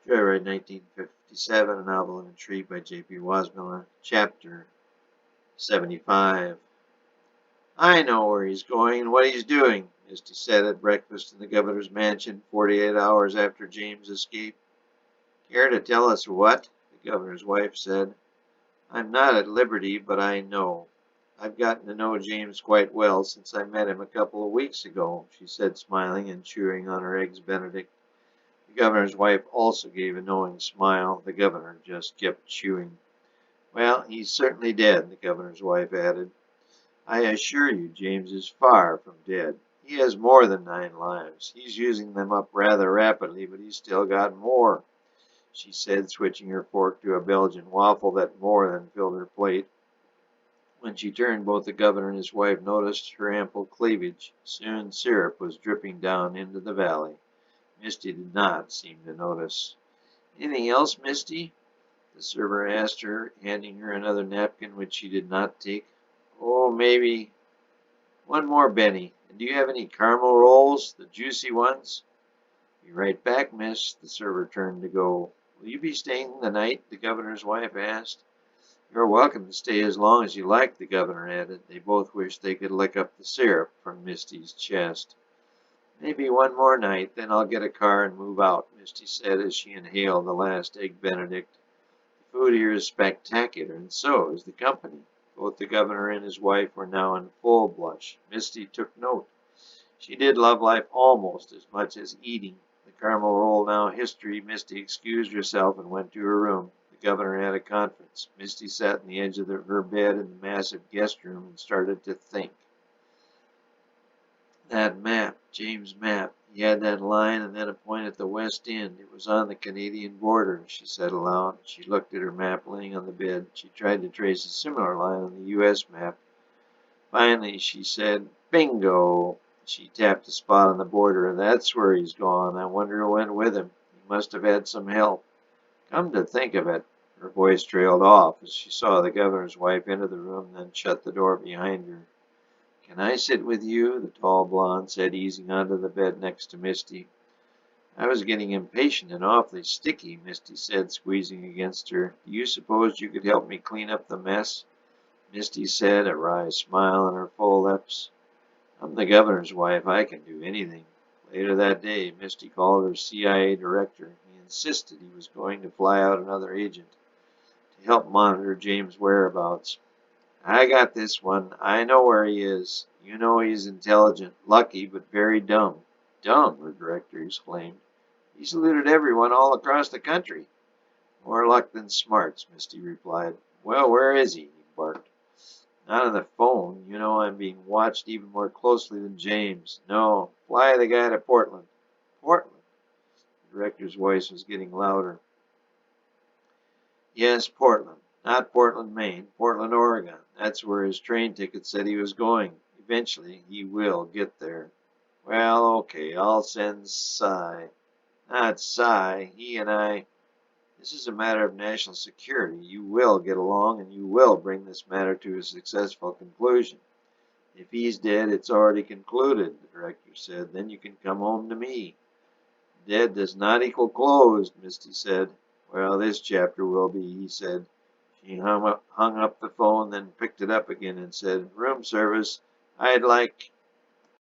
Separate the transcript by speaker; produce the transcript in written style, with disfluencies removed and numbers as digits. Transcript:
Speaker 1: Joyride 1957, a novel and intrigue by J.P. Wasmiller, Chapter 75. I know where he's going and what he's doing, Misty said at breakfast in the governor's mansion 48 hours after James' escape. Care to tell us what? The governor's wife said. I'm not at liberty, but I know. I've gotten to know James quite well since I met him a couple of weeks ago, she said, smiling and chewing on her eggs Benedict. The governor's wife also gave a knowing smile. The governor just kept chewing. Well, he's certainly dead, the governor's wife added. I assure you James is far from dead. He has more than 9 lives. He's using them up rather rapidly, but he's still got more, she said, switching her fork to a Belgian waffle that more than filled her plate. When she turned, both the governor and his wife noticed her ample cleavage. Soon syrup was dripping down into the valley. Misty did not seem to notice. Anything else, Misty? The server asked her, handing her another napkin which she did not take. Oh, maybe one more, Benny. And do you have any caramel rolls, the juicy ones? Be right back, miss. The server turned to go. Will you be staying the night? The governor's wife asked. You're welcome to stay as long as you like, the governor added. They both wished they could lick up the syrup from Misty's chest. Maybe one more night, then I'll get a car and move out, Misty said as she inhaled the last egg Benedict. The food here is spectacular, and so is the company. Both the governor and his wife were now in full blush. Misty took note. She did love life almost as much as eating. The caramel roll now history, Misty excused herself and went to her room. The governor had a conference. Misty sat on the edge of her bed in the massive guest room and started to think. That map, James' map. He had that line and then a point at the west end. It was on the Canadian border, she said aloud. She looked at her map laying on the bed. She tried to trace a similar line on the U.S. map. Finally, she said, Bingo! She tapped a spot on the border. That's where he's gone. I wonder who went with him. He must have had some help. Come to think of it, her voice trailed off as she saw the governor's wife enter the room, then shut the door behind her. Can I sit with you? The tall blonde said, easing onto the bed next to Misty. I was getting impatient and awfully sticky, Misty said, squeezing against her. Do you suppose you could help me clean up the mess? Misty said, a wry smile on her full lips. I'm the governor's wife. I can do anything. Later that day, Misty called her CIA director. He insisted he was going to fly out another agent to help monitor James' whereabouts. I got this one. I know where he is. You know he's intelligent, lucky, but very dumb. Dumb, her director exclaimed. He saluted everyone all across the country. More luck than smarts, Misty replied. Well, where is he? He barked. Not on the phone. You know I'm being watched even more closely than James. No, fly the guy to Portland. Portland? The director's voice was getting louder. Yes, Portland. Not Portland, Maine. Portland, Oregon. That's where his train ticket said he was going. Eventually, he will get there. Well, okay, I'll send Cy. Not Cy. He and I. This is a matter of national security. You will get along, and you will bring this matter to a successful conclusion. If he's dead, it's already concluded, the director said. Then you can come home to me. Dead does not equal closed, Misty said. Well, this chapter will be, he said. She hung up the phone, then picked it up again and said, Room service. I'd like